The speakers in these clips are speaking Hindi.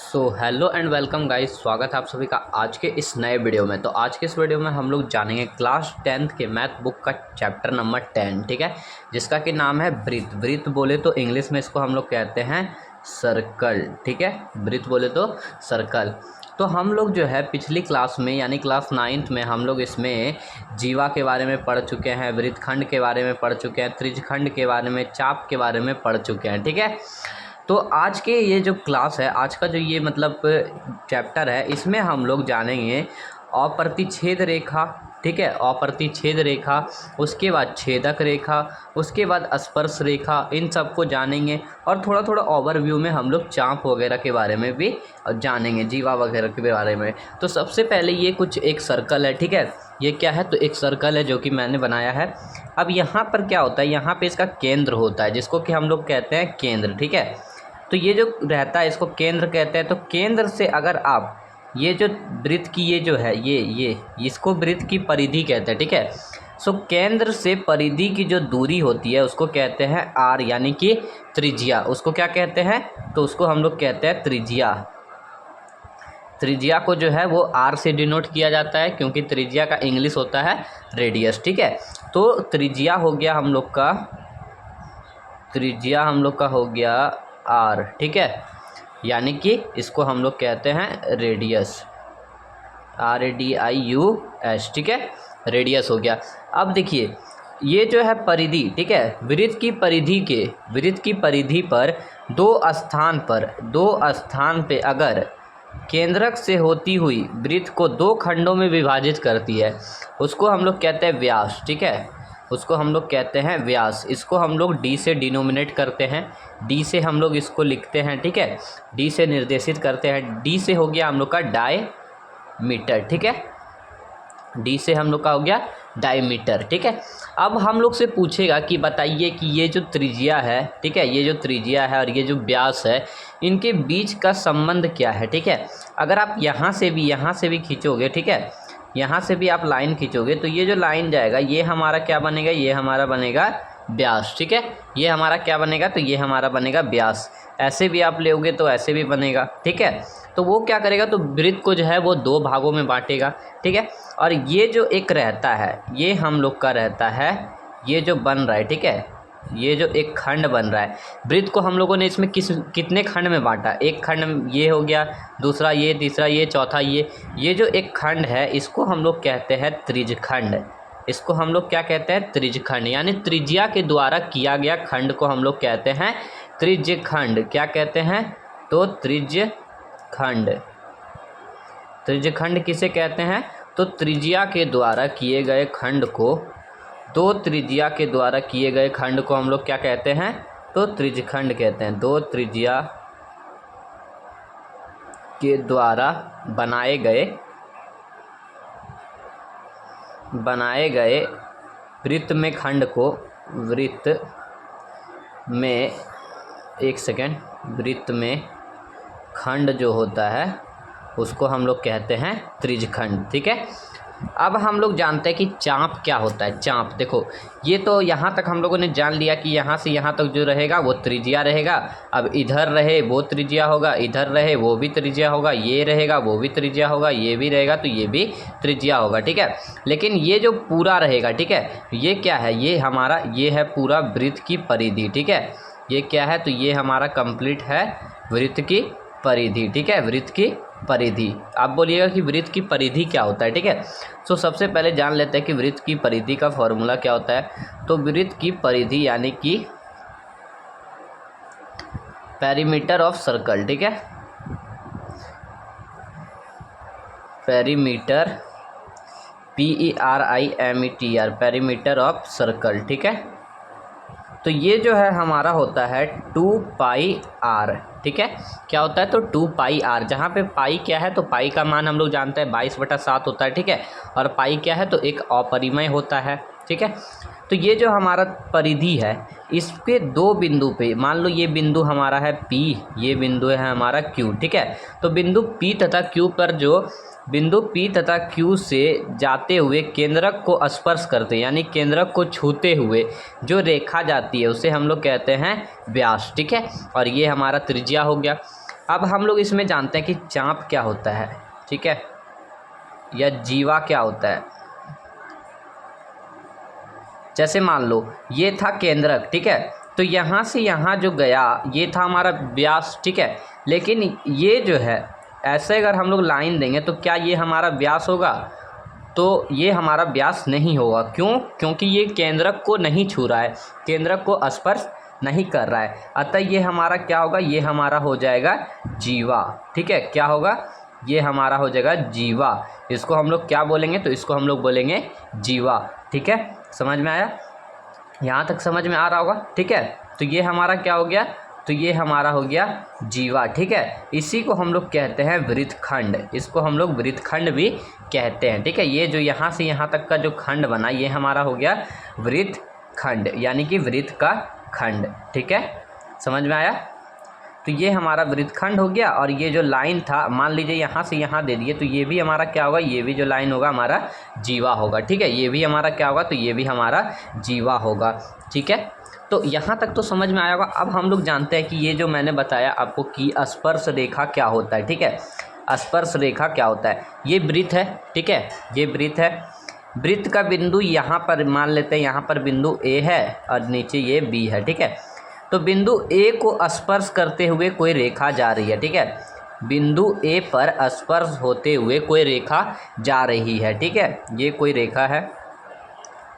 हेलो एंड वेलकम गाइस, स्वागत है आप सभी का आज के इस नए वीडियो में। तो आज के इस वीडियो में हम लोग जानेंगे क्लास 10th के मैथ बुक का चैप्टर नंबर 10, ठीक है, जिसका कि नाम है वृत्त। वृत्त बोले तो इंग्लिश में इसको हम लोग कहते हैं सर्कल, ठीक है, वृत्त बोले तो सर्कल। तो हम लोग जो है पिछली क्लास में यानी क्लास 9th में हम लोग इसमें जीवा के बारे में पढ़ चुके हैं, वृत्तखंड के बारे में पढ़ चुके हैं, त्रिज्यखंड के बारे में, चाप के बारे में पढ़ चुके हैं, ठीक है। तो आज के ये जो क्लास है, आज का जो ये मतलब चैप्टर है, इसमें हम लोग जानेंगे अप्रतिच्छेद रेखा, ठीक है, अप्रतिच्छेद रेखा, उसके बाद छेदक रेखा, उसके बाद स्पर्श रेखा, इन सब को जानेंगे। और थोड़ा थोड़ा ओवरव्यू में हम लोग चाप वगैरह के बारे में भी जानेंगे, जीवा वगैरह के बारे में। तो सबसे पहले ये कुछ एक सर्कल है, ठीक है, ये क्या है, तो एक सर्कल है जो कि मैंने बनाया है। अब यहाँ पर क्या होता है, यहाँ पे इसका केंद्र होता है जिसको कि हम लोग कहते हैं केंद्र, ठीक है। तो ये जो रहता है इसको केंद्र कहते हैं। तो केंद्र से अगर आप ये जो वृत्त की ये जो है ये इसको वृत्त की परिधि कहते हैं, ठीक है। सो केंद्र से परिधि की जो दूरी होती है उसको कहते हैं आर, यानी कि त्रिज्या। उसको क्या कहते हैं, तो उसको हम लोग कहते हैं त्रिज्या। त्रिज्या को जो है वो आर से डिनोट किया जाता है, क्योंकि त्रिज्या का इंग्लिश होता है रेडियस, ठीक है। तो त्रिज्या हो गया हम लोग का, त्रिज्या हम लोग का हो गया आर, ठीक है, यानी कि इसको हम लोग कहते हैं रेडियस, RADIUS, ठीक है, रेडियस हो गया। अब देखिए ये जो है परिधि, ठीक है, वृत्त की परिधि पर दो स्थान पे अगर केंद्रक से होती हुई वृत्त को दो खंडों में विभाजित करती है, उसको हम लोग कहते हैं व्यास, ठीक है, उसको हम लोग कहते हैं व्यास। इसको हम लोग डी से डिनोमिनेट करते हैं, डी से हम लोग इसको लिखते हैं, ठीक है, डी से निर्देशित करते हैं। डी से हो गया हम लोग का डायमीटर, ठीक है, डी से हम लोग का हो गया डायमीटर, ठीक है। अब हम लोग से पूछेगा कि बताइए कि ये जो त्रिज्या है, ठीक है, ये जो त्रिज्या है और ये जो व्यास है, इनके बीच का संबंध क्या है, ठीक है। अगर आप यहाँ से भी खींचोगे, ठीक है, यहाँ से भी आप लाइन खींचोगे तो ये जो लाइन जाएगा ये हमारा क्या बनेगा, ये हमारा बनेगा व्यास, ठीक है, ये हमारा क्या बनेगा, तो ये हमारा बनेगा व्यास। ऐसे भी आप लेओगे तो ऐसे भी बनेगा, ठीक है। तो वो क्या करेगा, तो वृत्त को जो है वो दो भागों में बांटेगा, ठीक है। और ये जो एक रहता है, ये हम लोग का रहता है, ये जो बन रहा है, ठीक है, ये जो एक खंड बन रहा है, वृत्त को हम लोगों ने इसमें कितने खंड में बांटा, एक खंड ये हो गया, दूसरा ये, तीसरा ये, चौथा ये जो एक खंड है इसको हम लोग कहते हैं त्रिज्यखंड। इसको हम लोग क्या कहते हैं, त्रिज्यखंड, यानी त्रिज्या के द्वारा किया गया खंड को हम लोग कहते हैं त्रिज्यखंड। क्या कहते हैं, तो त्रिज्यखंड। त्रिज्यखंड किसे कहते हैं, तो त्रिज्या के द्वारा किए गए खंड को, दो त्रिज्या के द्वारा किए गए खंड को हम लोग क्या कहते हैं, तो त्रिज्यखंड कहते हैं। दो त्रिज्या के द्वारा बनाए गए वृत्त में खंड को, वृत्त में खंड जो होता है उसको हम लोग कहते हैं त्रिज्यखंड, ठीक है। अब हम लोग जानते हैं कि चाप क्या होता है। चाप देखो, ये तो यहाँ तक हम लोगों ने जान लिया कि यहाँ से यहाँ तक जो रहेगा वो त्रिज्या रहेगा। अब इधर रहे वो त्रिज्या होगा, इधर रहे वो भी त्रिज्या होगा, ये रहेगा वो भी त्रिज्या होगा, ये भी रहेगा तो ये भी त्रिज्या होगा, ठीक है। लेकिन ये जो पूरा रहेगा, ठीक है, ये क्या है, ये हमारा ये है पूरा वृत्त की परिधि, ठीक है, ये क्या है, तो ये हमारा कंप्लीट है वृत्त की परिधि, ठीक है, वृत्त की परिधि। आप बोलिएगा कि वृत्त की परिधि क्या होता है, ठीक है। सो सबसे पहले जान लेते हैं कि वृत्त की परिधि का फॉर्मूला क्या होता है। तो वृत्त की परिधि यानी कि पेरीमीटर ऑफ सर्कल, ठीक है, perimeter, PERIMETR, perimeter of circle, ठीक है। तो ये जो है हमारा होता है 2πr, ठीक है, क्या होता है, तो 2πr, जहाँ पे पाई क्या है, तो पाई का मान हम लोग जानते हैं 22/7 होता है, ठीक है, और पाई क्या है, तो एक अपरिमेय होता है, ठीक है। तो ये जो हमारा परिधि है, इसके दो बिंदु पे, मान लो ये बिंदु हमारा है P, ये बिंदु है हमारा Q, ठीक है। तो बिंदु P तथा Q पर जो बिंदु P तथा Q से जाते हुए केंद्रक को स्पर्श करते, यानी केंद्रक को छूते हुए जो रेखा जाती है उसे हम लोग कहते हैं व्यास, ठीक है। और ये हमारा त्रिज्या हो गया। अब हम लोग इसमें जानते हैं कि चाप क्या होता है, ठीक है, या जीवा क्या होता है। जैसे मान लो ये था केंद्रक, ठीक है, तो यहाँ से यहाँ जो गया ये था हमारा व्यास, ठीक है, लेकिन ये जो है ऐसे अगर हम लोग लाइन देंगे तो क्या ये हमारा व्यास होगा? तो ये हमारा व्यास नहीं होगा। क्यों? क्योंकि ये केंद्रक को नहीं छू रहा है, केंद्रक को स्पर्श नहीं कर रहा है, अतः ये हमारा क्या होगा? ये हमारा हो जाएगा जीवा, ठीक है। क्या होगा? ये हमारा हो जाएगा जीवा। इसको हम लोग क्या बोलेंगे? तो इसको हम लोग बोलेंगे जीवा, ठीक है। समझ में आया? यहाँ तक समझ में आ रहा होगा, ठीक है। तो ये हमारा क्या हो गया? तो ये हमारा हो गया जीवा, ठीक है। इसी को हम लोग कहते हैं वृत्तखंड, इसको हम लोग वृत्तखंड भी कहते हैं, ठीक है। ये जो यहाँ से यहाँ तक का जो खंड बना ये हमारा हो गया वृत्तखंड, यानी कि वृत्त का खंड, ठीक है। समझ में आया? तो ये हमारा वृत्तखंड हो गया। और ये जो लाइन था, मान लीजिए यहाँ से यहाँ दे दिए, तो ये भी हमारा क्या होगा? ये भी जो लाइन होगा हमारा जीवा होगा, ठीक है। ये भी हमारा क्या होगा? तो ये भी हमारा जीवा होगा, ठीक है। तो यहाँ तक तो समझ में आया होगा। अब हम लोग जानते हैं कि ये जो मैंने बताया आपको कि स्पर्श रेखा क्या होता है, ठीक है। स्पर्श रेखा क्या होता है? ये वृत्त है, ठीक है, ये वृत्त है। वृत्त का बिंदु यहाँ पर मान लेते हैं, यहाँ पर बिंदु ए है और नीचे ये बी है, ठीक है। तो बिंदु ए को स्पर्श करते हुए कोई रेखा जा रही है, ठीक है। बिंदु ए पर स्पर्श होते हुए कोई रेखा जा रही है, ठीक है। ये कोई रेखा है,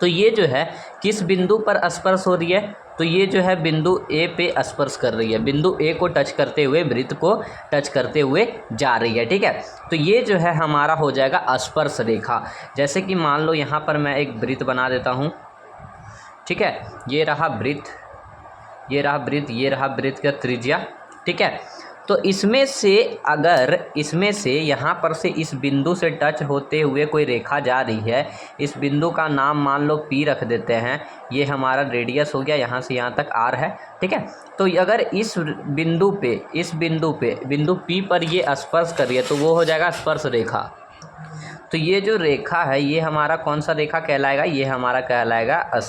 तो ये जो है किस बिंदु पर स्पर्श हो रही है? तो ये जो है बिंदु ए पे स्पर्श कर रही है, बिंदु ए को टच करते हुए, वृत्त को टच करते हुए जा रही है, ठीक है। तो ये जो है हमारा हो जाएगा स्पर्श रेखा। जैसे कि मान लो यहाँ पर मैं एक वृत्त बना देता हूँ, ठीक है। ये रहा वृत्त, ये रहा वृत्त, ये रहा वृत्त का त्रिज्या, ठीक है। तो इसमें से अगर इसमें से यहाँ पर से इस बिंदु से टच होते हुए कोई रेखा जा रही है, इस बिंदु का नाम मान लो P रख देते हैं, ये हमारा रेडियस हो गया, यहाँ से यहाँ तक R है, ठीक है। तो अगर इस बिंदु पे बिंदु P पर ये स्पर्श कर रही है तो वो हो जाएगा स्पर्श रेखा। तो ये जो रेखा है ये हमारा कौन सा रेखा कहलाएगा? ये हमारा कहलाएगा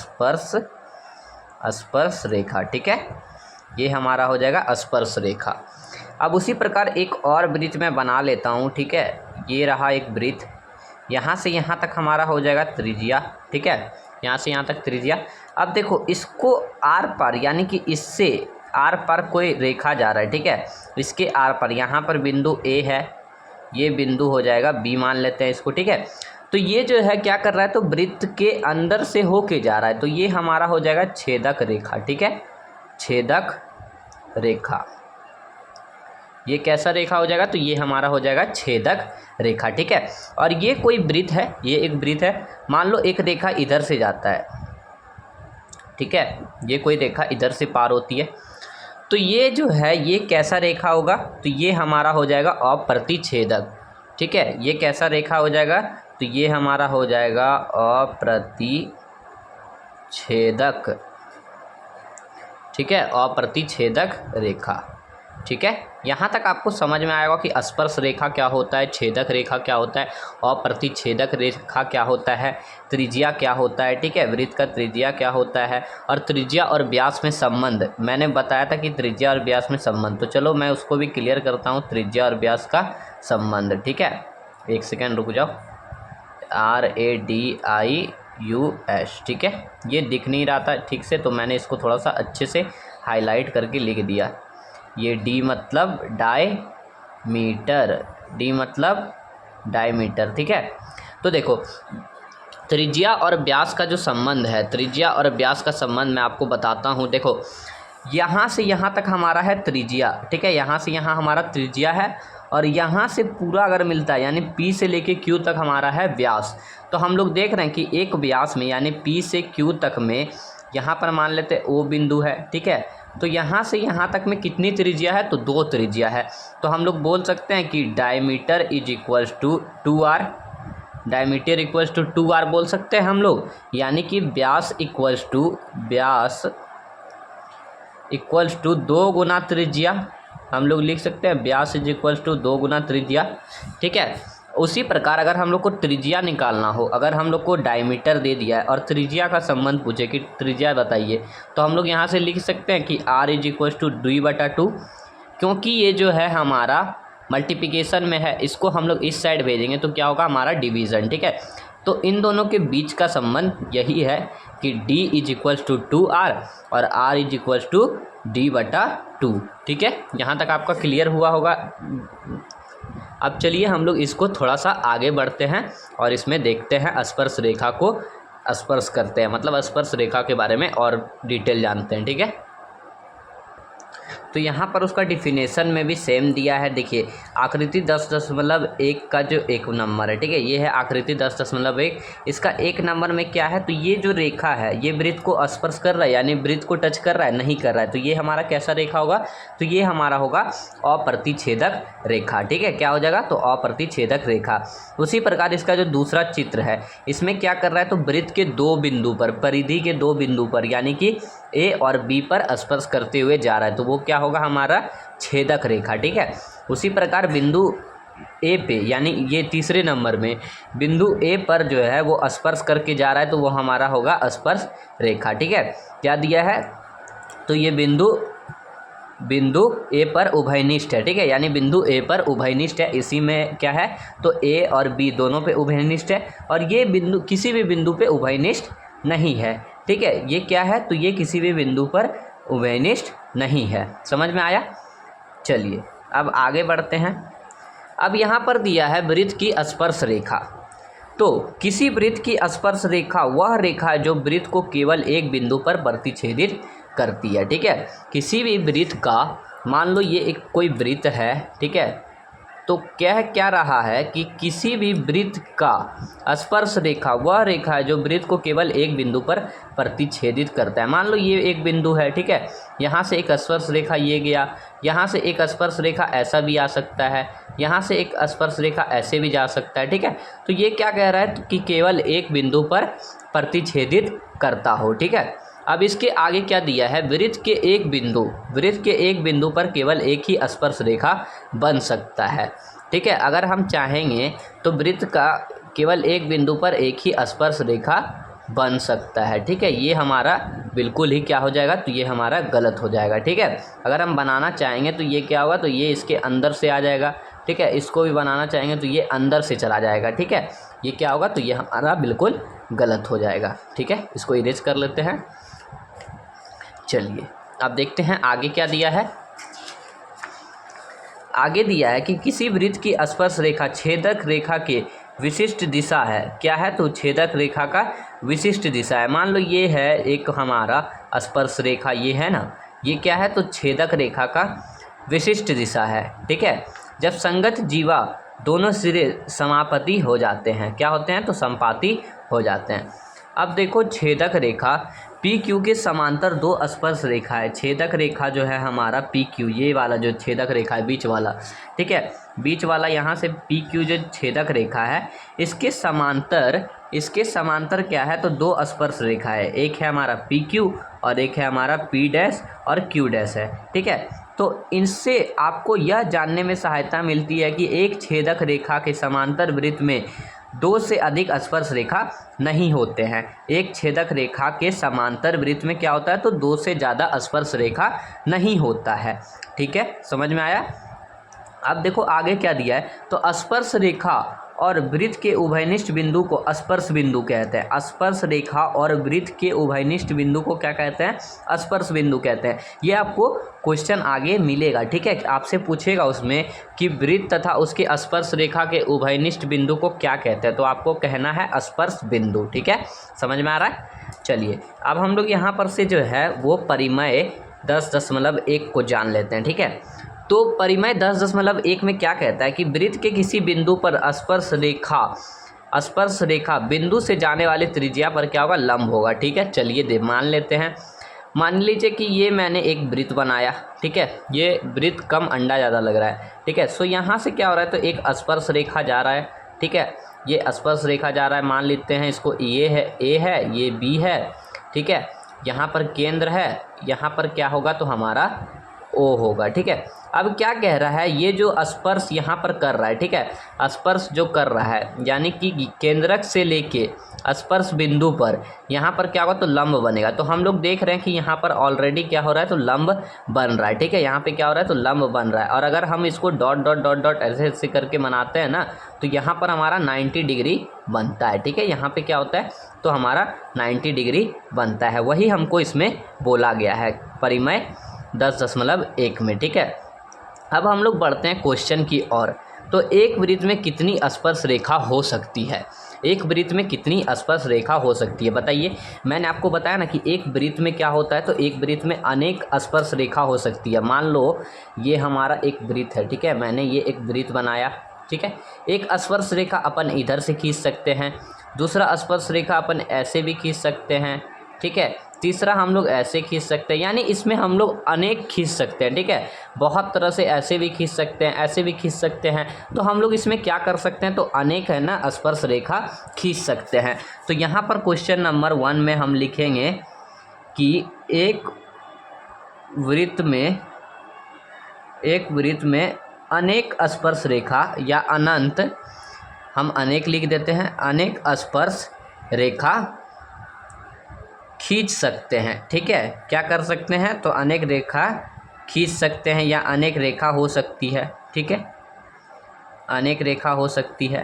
स्पर्श रेखा, ठीक है। ये हमारा हो जाएगा स्पर्श रेखा। अब उसी प्रकार एक और वृत्त मैं बना लेता हूँ, ठीक है। ये रहा एक वृत्त, यहाँ से यहाँ तक हमारा हो जाएगा त्रिज्या, ठीक है, यहाँ से यहाँ तक त्रिज्या। अब देखो इसको आर पर, यानी कि इससे आर पर कोई रेखा जा रहा है, ठीक है। इसके आर पर यहाँ पर बिंदु ए है, ये बिंदु हो जाएगा बी, मान लेते हैं इसको, ठीक है। तो ये जो है क्या कर रहा है? तो वृत्त के अंदर से होके जा रहा है, तो ये हमारा हो जाएगा छेदक रेखा, ठीक है, छेदक रेखा। ये कैसा रेखा हो जाएगा? तो ये हमारा हो जाएगा छेदक रेखा, ठीक है। और ये कोई वृत्त है, ये एक वृत्त है, मान लो एक रेखा इधर से जाता है, ठीक है, ये कोई रेखा इधर से पार होती है, तो ये जो है ये कैसा रेखा होगा? तो ये हमारा हो जाएगा अप्रतिछेदक, ठीक है। ये कैसा रेखा हो जाएगा? तो ये हमारा हो जाएगा अप्रतिछेदक, ठीक है, अप्रतिछेदक रेखा, ठीक है। यहाँ तक आपको समझ में आएगा कि स्पर्श रेखा क्या होता है, छेदक रेखा क्या होता है, अप्रतिछेदक रेखा क्या होता है, त्रिज्या क्या होता है, ठीक है, वृत्त का त्रिज्या क्या होता है, और त्रिज्या और व्यास में संबंध। मैंने बताया था कि त्रिज्या और व्यास में संबंध, तो चलो मैं उसको भी क्लियर करता हूँ, त्रिज्या और व्यास का संबंध, ठीक है। एक सेकेंड रुक जाओ, RADIUS, ठीक है। ये दिख नहीं रहा था ठीक से, तो मैंने इसको थोड़ा सा अच्छे से हाईलाइट करके लिख दिया। ये D मतलब डायमीटर, D मतलब डायमीटर, ठीक है। तो देखो त्रिज्या और व्यास का जो संबंध है, त्रिज्या और व्यास का संबंध मैं आपको बताता हूँ। देखो यहाँ से यहाँ तक हमारा है त्रिज्या, ठीक है, यहाँ से यहाँ हमारा त्रिज्या है, और यहाँ से पूरा अगर मिलता है यानी P से लेके Q तक हमारा है व्यास। तो हम लोग देख रहे हैं कि एक व्यास में यानी P से Q तक में यहाँ पर मान लेते हैं O बिंदु है, ठीक है। तो यहाँ से यहाँ तक में कितनी त्रिज्या है? तो 2 त्रिज्या है। तो हम लोग बोल सकते हैं कि diameter is equals to 2R, diameter equals to 2R बोल सकते हैं हम लोग, यानी कि व्यास इक्वल्स टू 2 गुना त्रिज्या, हम लोग लिख सकते हैं व्यास इज इक्वल्स टू 2 गुना त्रिज्या, ठीक है। उसी प्रकार अगर हम लोग को त्रिज्या निकालना हो, अगर हम लोग को डायमीटर दे दिया है और त्रिज्या का संबंध पूछे कि त्रिज्या बताइए, तो हम लोग यहाँ से लिख सकते हैं कि R इज इक्वल्स टू 2/2, क्योंकि ये जो है हमारा मल्टीप्लिकेशन में है, इसको हम लोग इस साइड भेजेंगे तो क्या होगा हमारा डिवीज़न, ठीक है। तो इन दोनों के बीच का संबंध यही है कि D is equals to 2R और R is equals to D/2, ठीक है। यहाँ तक आपका क्लियर हुआ होगा। अब चलिए हम लोग इसको थोड़ा सा आगे बढ़ते हैं और इसमें देखते हैं स्पर्श रेखा को स्पर्श करते हैं, मतलब स्पर्श रेखा के बारे में और डिटेल जानते हैं, ठीक है। तो यहाँ पर उसका डिफिनेशन में भी सेम दिया है। देखिए आकृति 10.1 का जो एक नंबर है, ठीक है, ये है आकृति 10.1। इसका एक नंबर में क्या है, तो ये जो रेखा है ये वृत्त को स्पर्श कर रहा है, यानी वृत्त को टच कर रहा है, नहीं कर रहा है, तो ये हमारा कैसा रेखा होगा, तो ये हमारा होगा अप्रतिच्छेदक रेखा, ठीक है। क्या हो जाएगा, तो अप्रतिच्छेदक रेखा। उसी प्रकार इसका जो दूसरा चित्र है इसमें क्या कर रहा है, तो वृत्त के दो बिंदु पर, परिधि के दो बिंदु पर यानी कि ए और बी पर स्पर्श करते हुए जा रहा है, तो वो क्या होगा हमारा छेदक रेखा, ठीक है। उसी प्रकार बिंदु ए पे, यानी ये तीसरे नंबर में बिंदु ए पर जो है वो स्पर्श करके जा रहा है, तो वो हमारा होगा स्पर्श रेखा, ठीक है। क्या दिया है, तो ये बिंदु ए पर उभयनिष्ठ है, ठीक है, यानी बिंदु ए पर उभयनिष्ठ है। इसी में क्या है, तो ए और बी दोनों पे उभयनिष्ठ है, और ये बिंदु किसी भी बिंदु पे उभयनिष्ठ नहीं है, ठीक है। ये क्या है, तो ये किसी भी बिंदु पर उभयनिष्ठ नहीं है। समझ में आया। चलिए अब आगे बढ़ते हैं। अब यहाँ पर दिया है वृत्त की स्पर्श रेखा। तो किसी वृत्त की स्पर्श रेखा वह रेखा है जो वृत्त को केवल एक बिंदु पर प्रतिच्छेदित करती है, ठीक है। किसी भी वृत्त का, मान लो ये एक कोई वृत्त है, ठीक है, तो क्या रहा है कि किसी भी वृत्त का स्पर्श रेखा वह रेखा है जो वृत्त को केवल एक बिंदु पर प्रतिच्छेदित करता है। मान लो ये एक बिंदु है, ठीक है, यहाँ से एक स्पर्श रेखा ये गया, यहाँ से एक स्पर्श रेखा ऐसा भी आ सकता है, यहाँ से एक स्पर्श रेखा ऐसे भी जा सकता है, ठीक है। तो ये क्या कह रहा है कि केवल एक बिंदु पर प्रतिच्छेदित करता हो, ठीक है। अब इसके आगे क्या दिया है, वृत्त के एक बिंदु पर केवल एक ही स्पर्श रेखा बन सकता है, ठीक है। अगर हम चाहेंगे तो वृत्त का केवल एक बिंदु पर एक ही स्पर्श रेखा बन सकता है, ठीक है। ये हमारा बिल्कुल ही क्या हो जाएगा, तो ये हमारा गलत हो जाएगा, ठीक है। अगर हम बनाना चाहेंगे तो ये क्या होगा, तो ये इसके अंदर से आ जाएगा, ठीक है। इसको भी बनाना चाहेंगे तो ये अंदर से चला जाएगा, ठीक है। ये क्या होगा, तो ये हमारा बिल्कुल गलत हो जाएगा, ठीक है। इसको इरेज कर लेते हैं। चलिए अब देखते हैं आगे क्या दिया है। आगे दिया है कि किसी वृत्त की स्पर्श रेखा छेदक रेखा के विशिष्ट दिशा है। क्या है, तो छेदक रेखा का विशिष्ट दिशा है। मान लो ये है एक हमारा स्पर्श रेखा, ये है ना, ये क्या है, तो छेदक रेखा का विशिष्ट दिशा है, ठीक है। जब संगत जीवा दोनों सिरे समापति हो जाते हैं, क्या होते हैं, तो संपाती हो जाते हैं। अब देखो छेदक रेखा पी क्यू के समांतर दो स्पर्श रेखा है। छेदक रेखा जो है हमारा पी क्यू, ये वाला जो छेदक रेखा है बीच वाला, ठीक है, बीच वाला यहाँ से पी क्यू जो छेदक रेखा है इसके समांतर क्या है, तो दो स्पर्श रेखा है। एक है हमारा पी क्यू और एक है हमारा पी डैश और क्यू डैश है, ठीक है। तो इनसे आपको यह जानने में सहायता मिलती है कि एक छेदक रेखा के समांतर वृत्त में दो से अधिक स्पर्श रेखा नहीं होते हैं। एक छेदक रेखा के समांतर वृत्त में क्या होता है, तो दो से ज़्यादा स्पर्श रेखा नहीं होता है, ठीक है। समझ में आया। अब देखो आगे क्या दिया है, तो स्पर्श रेखा और वृत्त के उभयनिष्ठ बिंदु को स्पर्श बिंदु कहते हैं। स्पर्श रेखा और वृत्त के उभयनिष्ठ बिंदु को क्या कहते हैं, स्पर्श बिंदु कहते हैं। ये आपको क्वेश्चन आगे मिलेगा, ठीक है, आपसे पूछेगा उसमें कि वृत्त तथा उसके स्पर्श रेखा के उभयनिष्ठ बिंदु को क्या कहते हैं, तो आपको कहना है स्पर्श बिंदु, ठीक है। समझ में आ रहा है। चलिए अब हम लोग यहाँ पर से जो है वो परिमेय 10.1 को जान लेते हैं, ठीक है। तो परिमेय 10.1 में क्या कहता है कि वृत्त के किसी बिंदु पर स्पर्श रेखा बिंदु से जाने वाली त्रिज्या पर क्या होगा, लंब होगा, ठीक है। चलिए मान लेते हैं। मान लीजिए कि ये मैंने एक वृत्त बनाया, ठीक है, ये वृत्त कम अंडा ज़्यादा लग रहा है, ठीक है। सो यहाँ से क्या हो रहा है, तो एक स्पर्श रेखा जा रहा है, ठीक है, ये स्पर्श रेखा जा रहा है। मान लेते हैं इसको ये है, ए है, ये बी है, ठीक है। यहाँ पर केंद्र है, यहाँ पर क्या होगा, तो हमारा ओ होगा, ठीक है। अब क्या कह रहा है, ये जो स्पर्श यहाँ पर कर रहा है, ठीक है, स्पर्श जो कर रहा है यानी कि केंद्रक से लेके स्पर्श बिंदु पर यहाँ पर क्या होगा तो लंब बनेगा। तो हम लोग देख रहे हैं कि यहाँ पर ऑलरेडी क्या हो रहा है तो लंब बन रहा है, ठीक है, यहाँ पे क्या हो रहा है तो लंब बन रहा है। और अगर हम इसको डॉट डॉट डॉट डॉट ऐसे ऐसे करके बनाते हैं ना तो यहाँ पर हमारा 90 डिग्री बनता है, ठीक है, यहाँ पे क्या होता है तो हमारा 90 डिग्री बनता है। वही हमको इसमें बोला गया है परिमेय 10.1 में, ठीक है। अब हम लोग बढ़ते हैं क्वेश्चन की ओर। तो एक वृत्त में कितनी स्पर्श रेखा हो सकती है, एक वृत्त में कितनी स्पर्श रेखा हो सकती है बताइए। मैंने आपको बताया ना कि एक वृत्त में क्या होता है तो एक वृत्त में अनेक स्पर्श रेखा हो सकती है। मान लो ये हमारा एक वृत्त है, ठीक है, मैंने ये एक वृत्त बनाया, ठीक है, एक स्पर्श रेखा अपन इधर से खींच सकते हैं, दूसरा स्पर्श रेखा अपन ऐसे भी खींच सकते हैं, ठीक है, तीसरा हम लोग ऐसे खींच सकते हैं, यानी इसमें हम लोग अनेक खींच सकते हैं, ठीक है, बहुत तरह से ऐसे भी खींच सकते हैं, ऐसे भी खींच सकते हैं। तो हम लोग इसमें क्या कर सकते हैं तो अनेक है ना स्पर्श रेखा खींच सकते हैं। तो यहाँ पर क्वेश्चन नंबर 1 में हम लिखेंगे कि एक वृत्त में अनेक स्पर्श रेखा या अनंत, हम अनेक लिख देते हैं, अनेक स्पर्श रेखा खींच सकते हैं, ठीक है, क्या कर सकते हैं तो अनेक रेखा खींच सकते हैं या अनेक रेखा हो सकती है, ठीक है, अनेक रेखा हो सकती है।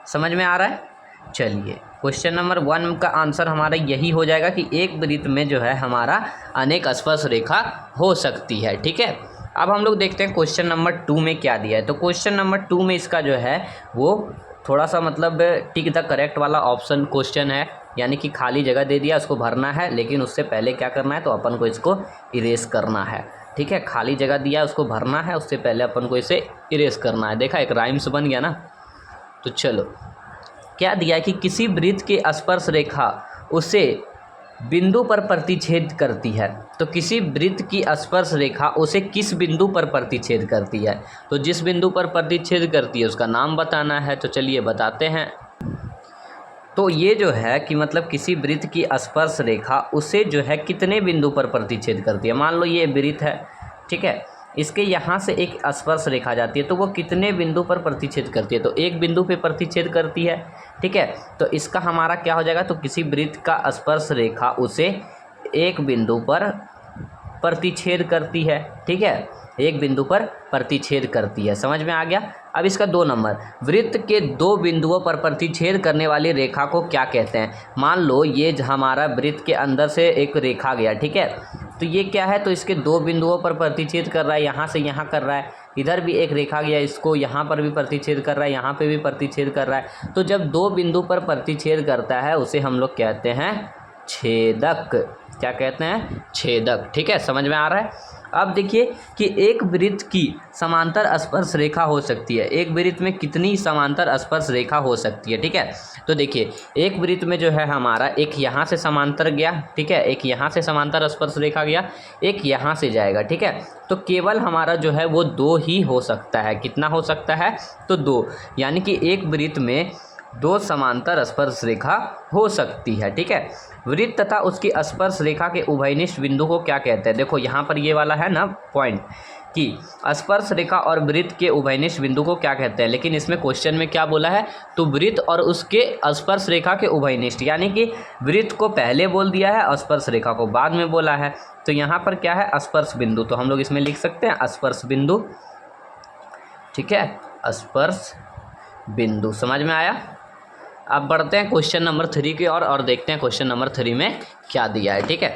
समझ में आ रहा है। चलिए क्वेश्चन नंबर 1 का आंसर हमारा यही हो जाएगा कि एक वृत्त में जो है हमारा अनेक स्पर्श रेखा हो सकती है, ठीक है। अब हम लोग देखते हैं क्वेश्चन नंबर 2 में क्या दिया है। तो क्वेश्चन नंबर 2 में इसका जो है वो थोड़ा सा मतलब टिक द करेक्ट वाला ऑप्शन क्वेश्चन है, यानी कि खाली जगह दे दिया, उसको भरना है, लेकिन उससे पहले क्या करना है तो अपन को इसको इरेज करना है, ठीक है, खाली जगह दिया उसको भरना है, उससे पहले अपन को इसे इरेज करना है। देखा एक राइम्स बन गया ना। तो चलो क्या दिया है कि किसी वृत्त की स्पर्श रेखा उसे बिंदु पर प्रतिच्छेद करती है। तो किसी वृत्त की स्पर्श रेखा उसे किस बिंदु पर प्रतिच्छेद करती है, तो जिस बिंदु पर प्रतिच्छेद करती है उसका नाम बताना है। तो चलिए बताते हैं। तो ये जो है कि मतलब किसी वृत्त की स्पर्श रेखा उसे जो है कितने बिंदु पर प्रतिच्छेद करती है। मान लो ये वृत्त है, ठीक है, इसके यहाँ से एक स्पर्श रेखा जाती है, तो वो कितने बिंदु पर प्रतिच्छेद करती है तो एक बिंदु पे प्रतिच्छेद करती है, ठीक है। तो इसका हमारा क्या हो जाएगा तो किसी वृत्त का स्पर्श रेखा उसे एक बिंदु पर प्रतिच्छेद करती है, ठीक है, एक बिंदु पर प्रतिच्छेद करती है। समझ में आ गया। अब इसका 2 नंबर, वृत्त के 2 बिंदुओं पर प्रतिच्छेद करने वाली रेखा को क्या कहते हैं। मान लो ये हमारा वृत्त के अंदर से एक रेखा गया, ठीक है, तो ये क्या है तो इसके 2 बिंदुओं पर प्रतिच्छेद कर रहा है, यहाँ से यहाँ कर रहा है, इधर भी एक रेखा गया, इसको यहाँ पर भी प्रतिच्छेद कर रहा है, यहाँ पे भी प्रतिच्छेद कर रहा है। तो जब 2 बिंदु पर प्रतिच्छेद करता है उसे हम लोग कहते हैं छेदक। क्या कहते हैं छेदक, ठीक है, समझ में आ रहा है। अब देखिए कि एक वृत्त की समांतर स्पर्श रेखा हो सकती है, एक वृत्त में कितनी समांतर स्पर्श रेखा हो सकती है, ठीक है। तो देखिए एक वृत्त में जो है हमारा एक यहाँ से समांतर गया, ठीक है, एक यहाँ से समांतर स्पर्श रेखा गया, एक यहाँ से जाएगा, ठीक है। तो केवल हमारा जो है वो 2 ही हो सकता है। कितना हो सकता है तो 2, यानी कि एक वृत्त में 2 समांतर स्पर्श रेखा हो सकती है, ठीक है। वृत्त तथा उसकी स्पर्श रेखा के उभयनिष्ठ बिंदु को क्या कहते हैं। देखो यहाँ पर ये वाला है ना पॉइंट कि स्पर्श रेखा और वृत्त के उभयनिष्ठ बिंदु को क्या कहते हैं, लेकिन इसमें क्वेश्चन में क्या बोला है तो वृत्त और उसके स्पर्श रेखा के उभयनिष्ठ, यानी कि वृत्त को पहले बोल दिया है और स्पर्श रेखा को बाद में बोला है। तो यहाँ पर क्या है स्पर्श बिंदु, तो हम लोग इसमें लिख सकते हैं स्पर्श बिंदु, ठीक है, स्पर्श बिंदु। समझ में आया। अब बढ़ते हैं क्वेश्चन नंबर 3 की ओर और देखते हैं क्वेश्चन नंबर 3 में क्या दिया है, ठीक है।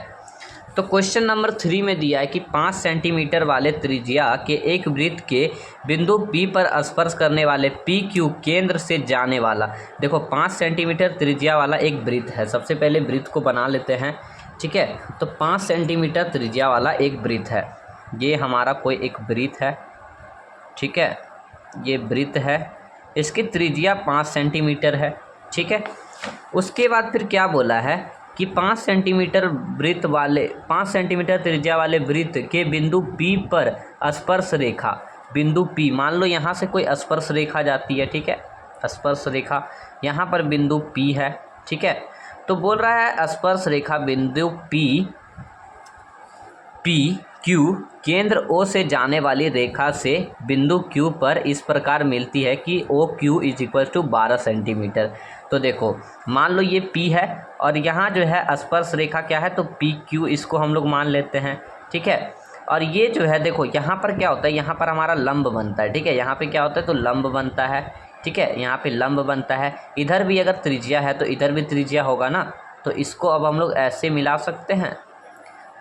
तो क्वेश्चन नंबर 3 में दिया है कि 5 सेंटीमीटर वाले त्रिज्या के एक वृत्त के बिंदु P पर स्पर्श करने वाले PQ केंद्र से जाने वाला, देखो 5 सेंटीमीटर त्रिज्या वाला एक वृत्त है। सबसे पहले वृत्त को बना लेते हैं, ठीक है। तो 5 सेंटीमीटर त्रिज्या वाला एक वृत्त है, ये हमारा कोई एक वृत्त है, ठीक है, ये वृत्त है, इसकी त्रिज्या 5 सेंटीमीटर है, ठीक है। उसके बाद फिर क्या बोला है कि 5 सेंटीमीटर वृत्त वाले 5 सेंटीमीटर त्रिज्या वाले वृत्त के बिंदु P पर स्पर्श रेखा, बिंदु P मान लो यहाँ से कोई स्पर्श रेखा जाती है, ठीक है, स्पर्श रेखा यहाँ पर बिंदु P है, ठीक है। तो बोल रहा है स्पर्श रेखा बिंदु P क्यू केंद्र ओ से जाने वाली रेखा से बिंदु क्यू पर इस प्रकार मिलती है कि O Q is equal to 12 centimetre. तो देखो मान लो ये पी है और यहाँ जो है स्पर्श रेखा क्या है, तो पी क्यू इसको हम लोग मान लेते हैं, ठीक है। और ये जो है देखो यहाँ पर क्या होता है, यहाँ पर हमारा लंब बनता है, ठीक है। यहाँ पे क्या होता है, तो लंब बनता है, ठीक है। यहाँ पे लंब बनता है, इधर भी अगर त्रिज्या है तो इधर भी त्रिज्या होगा ना, तो इसको अब हम लोग ऐसे मिला सकते हैं।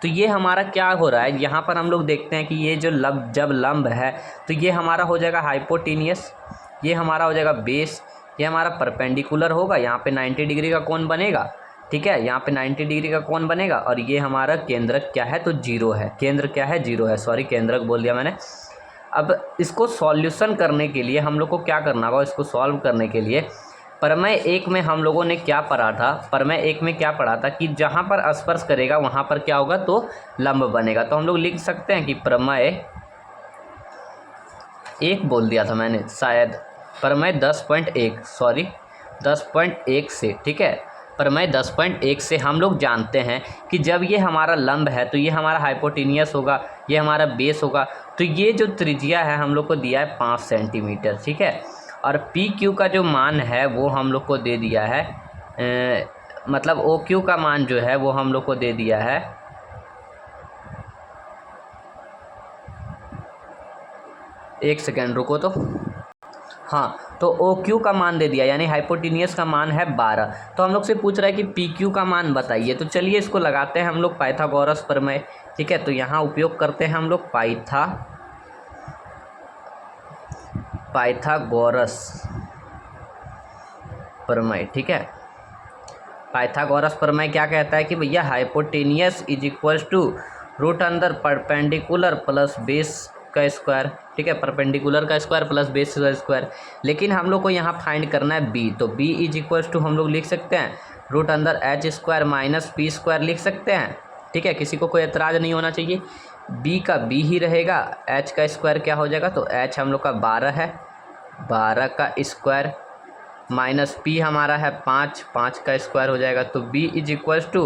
तो ये हमारा क्या हो रहा है, यहाँ पर हम लोग देखते हैं कि ये जो जब लंब है तो ये हमारा हो जाएगा हाइपोटेनियस, ये हमारा हो जाएगा बेस, ये हमारा परपेंडिकुलर होगा, यहाँ पे 90 डिग्री का कोण बनेगा, ठीक है। यहाँ पे 90 डिग्री का कोण बनेगा और ये हमारा केंद्रक क्या है, तो जीरो है। केंद्र क्या है, जीरो है, सॉरी केंद्रक बोल दिया मैंने। अब इसको सॉल्यूशन करने के लिए हम लोग को क्या करना होगा, इसको सॉल्व करने के लिए प्रमेय एक में हम लोगों ने क्या पढ़ा था, प्रमेय एक में क्या पढ़ा था कि जहाँ पर स्पर्श करेगा वहाँ पर क्या होगा, तो लंब बनेगा। तो हम लोग लिख सकते हैं कि प्रमेय एक बोल दिया था मैंने शायद, प्रमेय 10.1 सॉरी 10.1 से, ठीक है। प्रमेय 10.1 से हम लोग जानते हैं कि जब ये हमारा लंब है तो ये हमारा हाइपोटेनियस होगा, ये हमारा बेस होगा। तो ये जो त्रिज्या है हम लोग को दिया है 5 सेंटीमीटर, ठीक है। और पी क्यू का जो मान है वो हम लोग को दे दिया है मतलब ओ क्यू का मान जो है वो हम लोग को दे दिया है, एक सेकेंड रुको तो, हाँ, तो ओ क्यू का मान दे दिया, यानी हाइपोटेनियस का मान है 12। तो हम लोग से पूछ रहा है कि पी क्यू का मान बताइए। तो चलिए इसको लगाते हैं हम लोग पाइथागोरस प्रमेय, ठीक है। तो यहाँ उपयोग करते हैं हम लोग पाइथागोरस प्रमेय, ठीक है। पाइथागोरस प्रमेय क्या कहता है कि भैया hypotenuse is equal to root अंदर परपेंडिकुलर प्लस बेस का स्क्वायर, ठीक है। परपेंडिकुलर का स्क्वायर प्लस बेस का स्क्वायर। लेकिन हम लोग को यहाँ फाइंड करना है बी, तो बी इज इक्वल टू हम लोग लिख सकते हैं रूट अंदर H square minus P square लिख सकते हैं, ठीक है। किसी को कोई एतराज़ नहीं होना चाहिए, बी का बी ही रहेगा, एच का स्क्वायर क्या हो जाएगा, तो एच हम लोग का 12 है, 12 का स्क्वायर माइनस पी हमारा है 5 का स्क्वायर हो जाएगा। तो बी इज इक्वल टू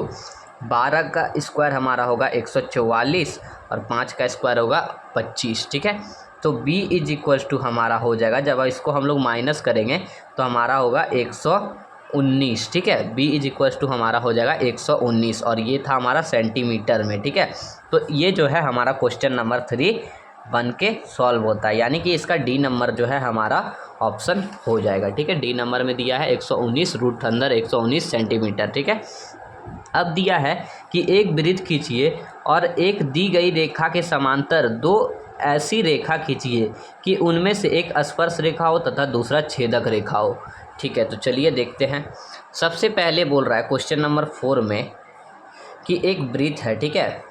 12 का स्क्वायर हमारा होगा 144 और 5 का स्क्वायर होगा 25, ठीक है। तो b इज इक्वल टू हमारा हो जाएगा, जब इसको हम लोग माइनस करेंगे तो हमारा होगा 119, ठीक है। b इज इक्वल टू हमारा हो जाएगा 119 और ये था हमारा सेंटीमीटर में, ठीक है। तो ये जो है हमारा क्वेश्चन नंबर 3 बन के सॉल्व होता है, यानी कि इसका डी नंबर जो है हमारा ऑप्शन हो जाएगा, ठीक है। डी नंबर में दिया है 119 रूट अंदर 119 सेंटीमीटर, ठीक है। अब दिया है कि एक वृत्त खींचिए और एक दी गई रेखा के समांतर दो ऐसी रेखा खींचिए कि उनमें से एक स्पर्श रेखा हो तथा दूसरा छेदक रेखा हो, ठीक है। तो चलिए देखते हैं। सबसे पहले बोल रहा है क्वेश्चन नंबर 4 में कि एक वृत्त है, ठीक है।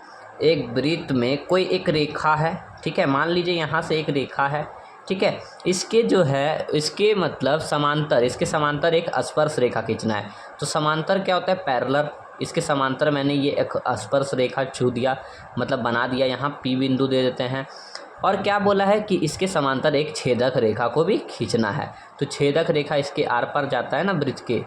एक वृत्त में कोई एक रेखा है, ठीक है। मान लीजिए यहाँ से एक रेखा है, ठीक है। इसके जो है इसके मतलब समांतर, इसके समांतर एक स्पर्श रेखा खींचना है। तो समांतर क्या होता है, पैरेलल। इसके समांतर मैंने ये एक स्पर्श रेखा छू दिया, मतलब बना दिया, यहाँ पी बिंदु दे देते हैं। और क्या बोला है कि इसके समांतर एक छेदक रेखा को भी खींचना है। तो छेदक रेखा इसके आर पार जाता है ना वृत्त के।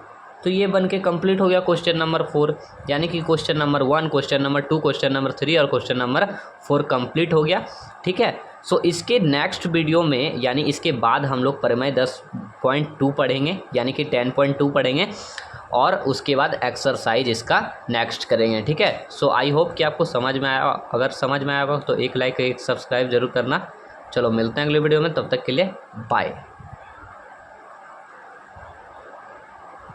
तो ये बन के कंप्लीट हो गया क्वेश्चन नंबर 4, यानी कि question number 1, question number 2, question number 3 और क्वेश्चन नंबर 4 कंप्लीट हो गया, ठीक है। सो इसके नेक्स्ट वीडियो में, यानी इसके बाद हम लोग प्रमेय 10.2 पढ़ेंगे, यानी कि 10.2 पढ़ेंगे और उसके बाद एक्सरसाइज इसका नेक्स्ट करेंगे, ठीक है। सो आई होप कि आपको समझ में आया। अगर समझ में आया हो तो एक लाइक एक सब्सक्राइब जरूर करना। चलो मिलते हैं अगले वीडियो में, तब तक के लिए बाय।